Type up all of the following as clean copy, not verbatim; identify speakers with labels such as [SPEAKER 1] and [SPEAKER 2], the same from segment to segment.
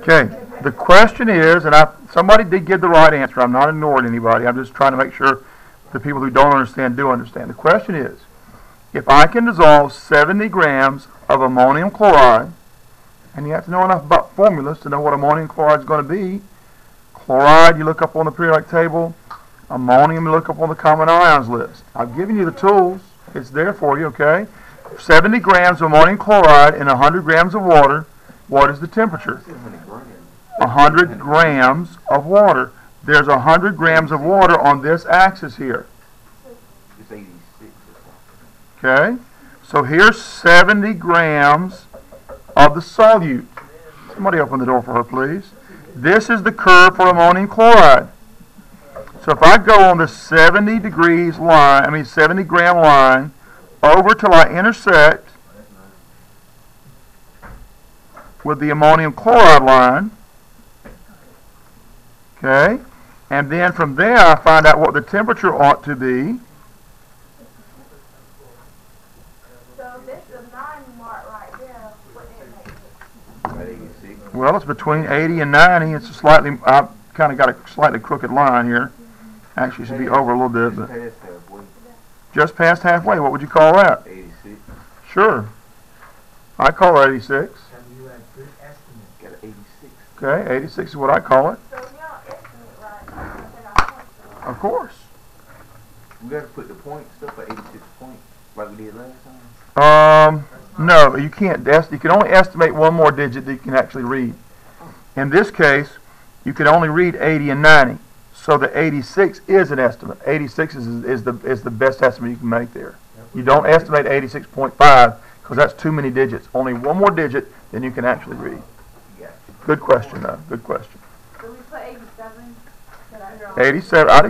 [SPEAKER 1] Okay, the question is, and somebody did give the right answer. I'm not ignoring anybody. I'm just trying to make sure the people who don't understand do understand. The question is, if I can dissolve 70 grams of ammonium chloride, and you have to know enough about formulas to know what ammonium chloride is going to be. Chloride, you look up on the periodic table. Ammonium, you look up on the common ions list. I've given you the tools. It's there for you, okay? 70 grams of ammonium chloride in 100 grams of water. What is the temperature? 100 grams of water. There's 100 grams of water on this axis here. Okay? So here's 70 grams of the solute. Somebody open the door for her, please. This is the curve for ammonium chloride. So if I go on the 70 gram line over till I intersect with the ammonium chloride line, okay, and then from there I find out what the temperature ought to be.
[SPEAKER 2] So this is 9 mark right there. What it makes?
[SPEAKER 1] Well, it's between 80 and 90. It's a slightly, I've kind of got a slightly crooked line here. Actually, it should be over a little bit, but just past halfway. What would you call that?
[SPEAKER 3] 86.
[SPEAKER 1] Sure. I call it 86.
[SPEAKER 3] You had good estimate. Got 86.
[SPEAKER 1] Okay, 86 is what I call it.
[SPEAKER 2] So we don't estimate right.
[SPEAKER 1] Of course.
[SPEAKER 3] We got to put the point stuff at 86 points, like we did last time.
[SPEAKER 1] No, you can't. You can only estimate one more digit that you can actually read. In this case, you can only read 80 and 90. So the 86 is an estimate. 86 is the best estimate you can make there. You don't estimate 86.5 because that's too many digits. Only one more digit, then you can actually read. Good question, though. Good question.
[SPEAKER 2] So we put 87.
[SPEAKER 1] 87. I'd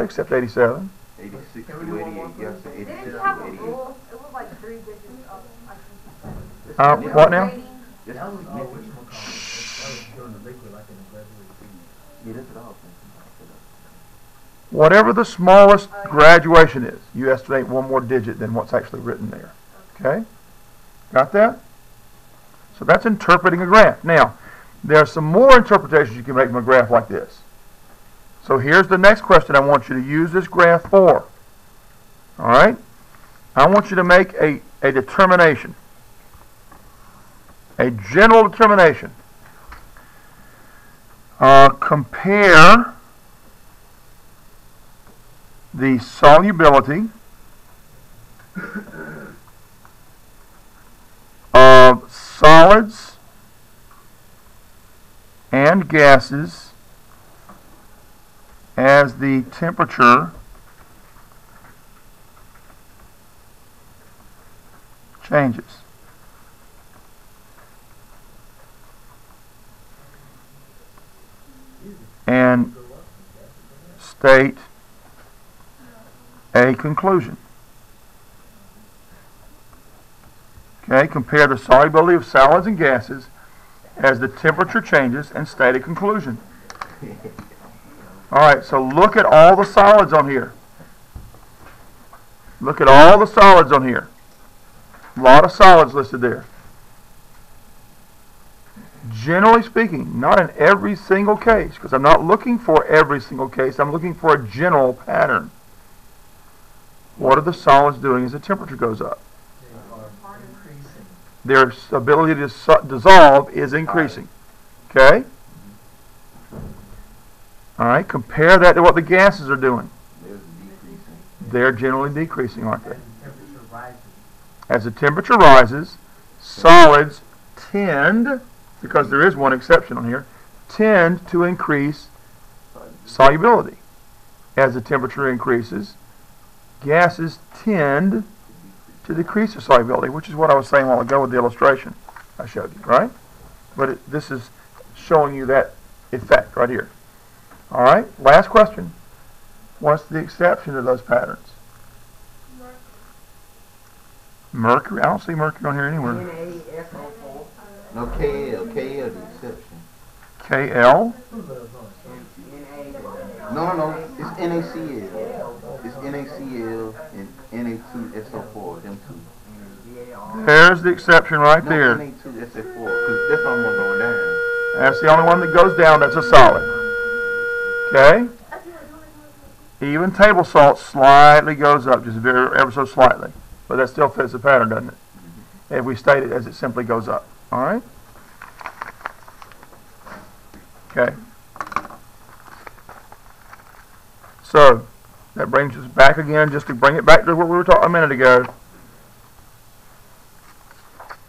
[SPEAKER 1] accept 87.
[SPEAKER 3] 86 to 88. Yes, 86
[SPEAKER 2] Didn't you
[SPEAKER 3] to
[SPEAKER 2] have a
[SPEAKER 3] 88.
[SPEAKER 2] rule? It was like 3 digits of like
[SPEAKER 1] What now? Whatever the smallest graduation is, you estimate one more digit than what's actually written there. Okay? Got that? So that's interpreting a graph. Now, there are some more interpretations you can make from a graph like this. So here's the next question I want you to use this graph for. All right? I want you to make a determination. A general determination. Compare the solubility of solids and gases as the temperature changes. And state a conclusion. Okay, compare the solubility of solids and gases as the temperature changes and state a conclusion. All right, so look at all the solids on here. Look at all the solids on here. A lot of solids listed there. Generally speaking, not in every single case, because I'm not looking for every single case, I'm looking for a general pattern. What are the solids doing as the temperature goes up? Their ability to dissolve is increasing. Okay? All right, compare that to what the gases are doing. They're generally decreasing, aren't they? As the temperature rises, solids tend, because there is one exception on here, tend to increase solubility. As the temperature increases, gases tend to decrease their solubility, which is what I was saying a while ago with the illustration I showed you, right? But this is showing you that effect right here. All right, last question. What's the exception to those patterns? Mercury? I don't see mercury on here anywhere.
[SPEAKER 3] No, KL. KL the exception.
[SPEAKER 1] KL?
[SPEAKER 3] No. It's NaCl. It's NaCl and Na2SO4. Them two.
[SPEAKER 1] There's the exception right there.
[SPEAKER 3] Na2SO4. Because that's the only one going down.
[SPEAKER 1] That's the only one that goes down. That's a solid. Okay? Even table salt slightly goes up, just ever so slightly. But that still fits the pattern, doesn't it? If we state it as it simply goes up. All right? Okay. So, that brings us back again, just to bring it back to what we were talking a minute ago.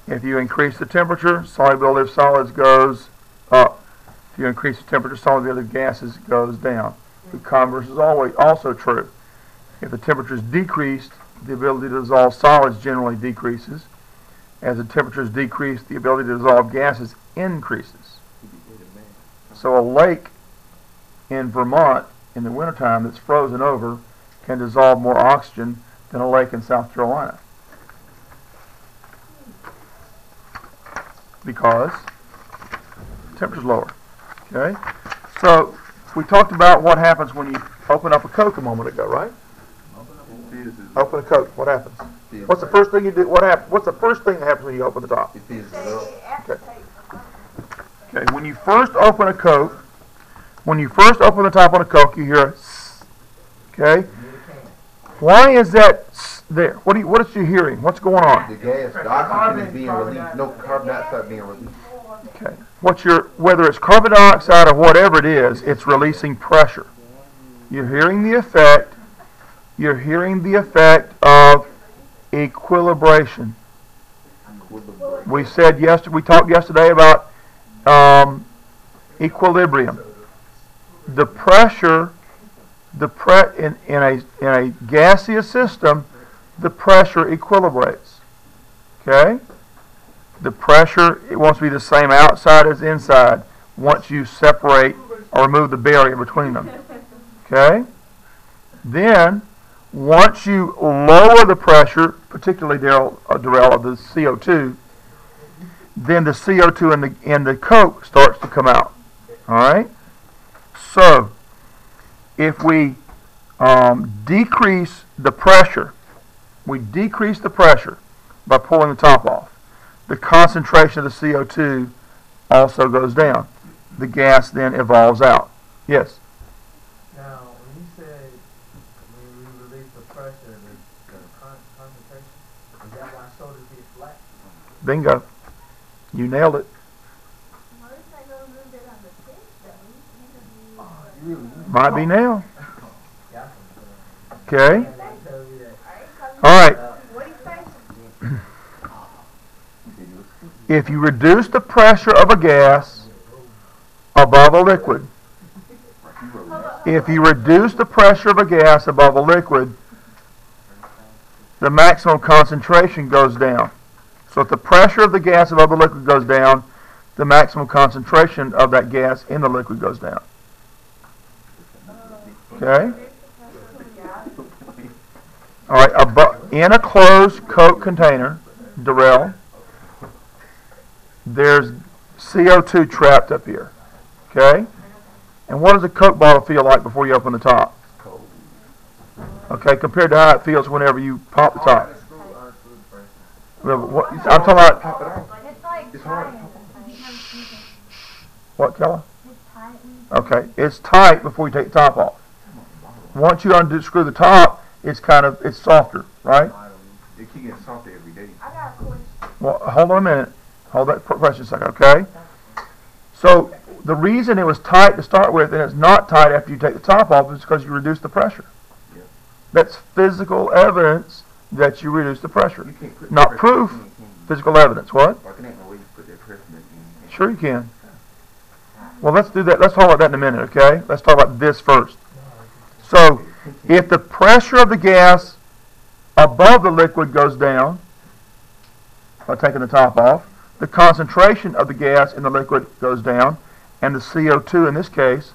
[SPEAKER 1] If you increase the temperature, solubility of solids goes up. If you increase the temperature, solubility of gases goes down. The converse is always also true. If the temperature is decreased, the ability to dissolve solids generally decreases. As the temperature is decreased, the ability to dissolve gases increases. So a lake in Vermont in the wintertime that's frozen over can dissolve more oxygen than a lake in South Carolina. Because the temperature's lower. Okay? So we talked about what happens when you open up a Coke a moment ago, right? Open a Coke. What happens? What's the first thing you do? What's the first thing that happens when you open the top? Okay. Okay. When you first open a Coke, when you first open the top on a Coke, you hear a "s." Okay. Why is that there? What is you hearing? What's going on?
[SPEAKER 3] The gas, the oxygen is being released. No carbon dioxide being released.
[SPEAKER 1] Okay. Whether it's carbon dioxide or whatever it is, it's releasing pressure. You're hearing the effect. You're hearing the effect of equilibration. We talked yesterday about equilibrium. The pressure, in a gaseous system, the pressure equilibrates. Okay? The pressure, it wants to be the same outside as inside once you separate or remove the barrier between them. Okay? Then, once you lower the pressure, particularly Darrell of the CO2, then the CO2 in the Coke starts to come out. All right? So, if we decrease the pressure, by pulling the top off, the concentration of the CO2 also goes down. The gas then evolves out. Yes?
[SPEAKER 4] Now, when you said when we release the pressure, the concentration, is that why sodas get flat?
[SPEAKER 1] Bingo. You nailed it. Might be now. Okay. All right. If you reduce the pressure of a gas above a liquid, the maximum concentration goes down. So if the pressure of the gas above the liquid goes down, the maximum concentration of that gas in the liquid goes down. Okay? All right, in a closed Coke container, Darrell, there's CO2 trapped up here. Okay? And what does a Coke bottle feel like before you open the top? Okay, compared to how it feels whenever you pop the top. I'm talking about...
[SPEAKER 2] It's hard.
[SPEAKER 1] What, Kella? Okay, it's tight before you take the top off. Once you unscrew the top, it's softer, right?
[SPEAKER 3] It keeps getting softer every day.
[SPEAKER 2] I got a question.
[SPEAKER 1] Well, hold on a minute. Hold that question a second, okay? So, the reason it was tight to start with and it's not tight after you take the top off is because you reduce the pressure.
[SPEAKER 3] Yeah.
[SPEAKER 1] That's physical evidence that you reduce the pressure.
[SPEAKER 3] You can't put
[SPEAKER 1] Not proof, physical evidence. What?
[SPEAKER 3] Like, ain't no way you put that pressure in.
[SPEAKER 1] Sure you can. Well, let's do that. Let's talk about that in a minute, okay? Let's talk about this first. So, if the pressure of the gas above the liquid goes down by taking the top off, the concentration of the gas in the liquid goes down, and the CO2 in this case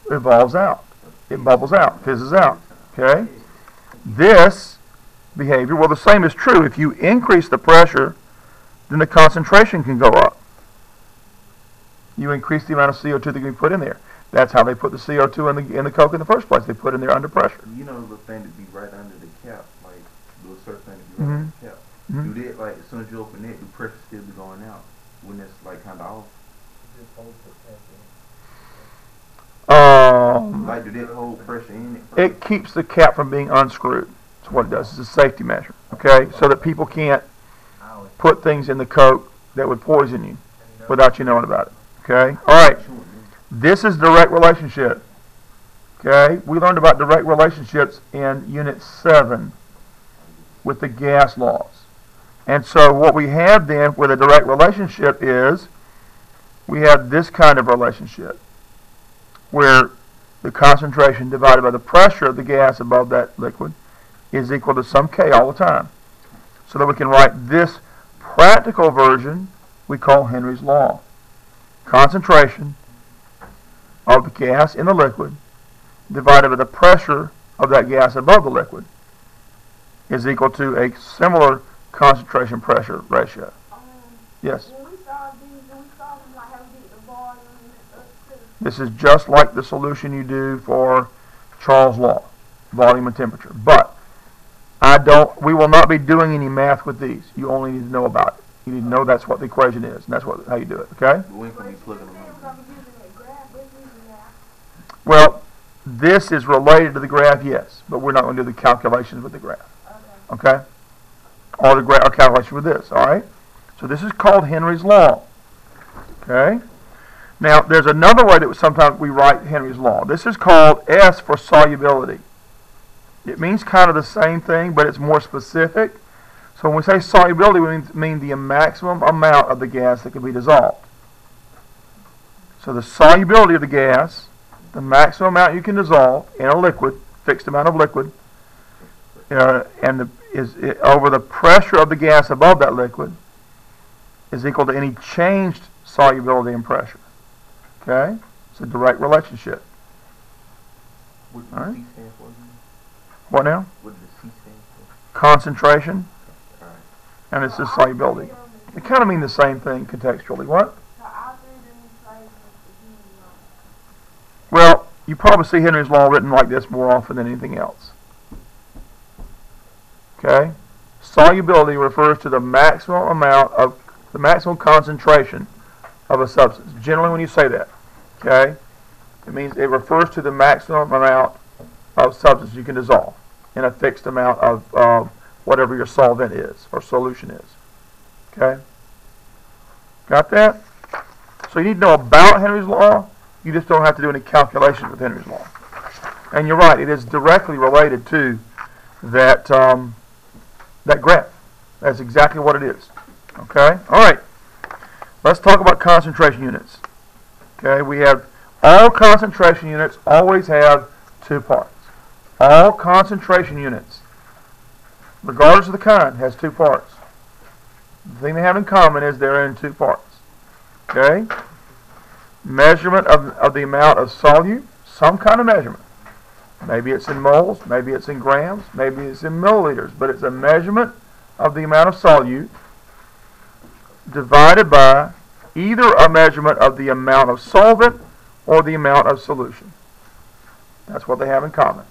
[SPEAKER 1] evolves out. It bubbles out, fizzes out. Okay? This behavior, well, the same is true. If you increase the pressure, then the concentration can go up. You increase the amount of CO2 that can be put in there. That's how they put the CO2 in the Coke in the first place. They put it in there under pressure.
[SPEAKER 3] You know the thing to be right under the cap, like the certain thing to be right under the cap. Do that, like as soon as you open it, the pressure still be going out when it's like kind of off.
[SPEAKER 4] just hold the pressure?
[SPEAKER 3] Like, do that hold pressure in it?
[SPEAKER 1] It keeps the cap from being unscrewed. That's what it does. It's a safety measure. Okay, so that people can't put things in the Coke that would poison you without you knowing about it. Okay, all right. This is direct relationship. Okay, we learned about direct relationships in Unit 7 with the gas laws. And so what we have then with a direct relationship is we have this kind of relationship where the concentration divided by the pressure of the gas above that liquid is equal to some K all the time. So that we can write this practical version we call Henry's law. Concentration of the gas in the liquid divided by the pressure of that gas above the liquid is equal to a similar concentration pressure ratio. Yes?
[SPEAKER 2] When we solve these, do we solve them like how we did the volume and
[SPEAKER 1] This is just like the solution you do for Charles' law, volume and temperature. But we will not be doing any math with these. You only need to know about it. You need to know that's what the equation is, and that's how you do it, okay?
[SPEAKER 3] When can we plug it in?
[SPEAKER 1] Well, this is related to the graph, yes, but we're not going to do the calculations with the graph, okay? Or the calculation with this, all right? So this is called Henry's law, okay? Now, there's another way that sometimes we write Henry's law. This is called S for solubility. It means kind of the same thing, but it's more specific. So when we say solubility, we mean the maximum amount of the gas that can be dissolved. So the solubility of the gas, the maximum amount you can dissolve in a liquid, fixed amount of liquid, over the pressure of the gas above that liquid, is equal to any changed solubility and pressure. Okay? It's a direct relationship.
[SPEAKER 3] What does
[SPEAKER 1] All right.
[SPEAKER 3] C stand for?
[SPEAKER 1] What now?
[SPEAKER 3] What does C stand for?
[SPEAKER 1] Concentration,
[SPEAKER 3] All right.
[SPEAKER 1] and it's the solubility. They kind of mean the same thing contextually. What? Well, you probably see Henry's law written like this more often than anything else. Okay? Solubility refers to the maximum concentration of a substance. Generally, when you say that, okay, it means it refers to the maximum amount of substance you can dissolve in a fixed amount of whatever your solvent is or solution is. Okay? Got that? So you need to know about Henry's law. You just don't have to do any calculations with Henry's law. And you're right, it is directly related to that that graph. That's exactly what it is. Okay? All right. Let's talk about concentration units. Okay? We have all concentration units always have two parts. All concentration units, regardless of the kind, has two parts. The thing they have in common is they're in two parts. Okay? Measurement of the amount of solute, some kind of measurement. Maybe it's in moles, maybe it's in grams, maybe it's in milliliters, but it's a measurement of the amount of solute divided by either a measurement of the amount of solvent or the amount of solution. That's what they have in common.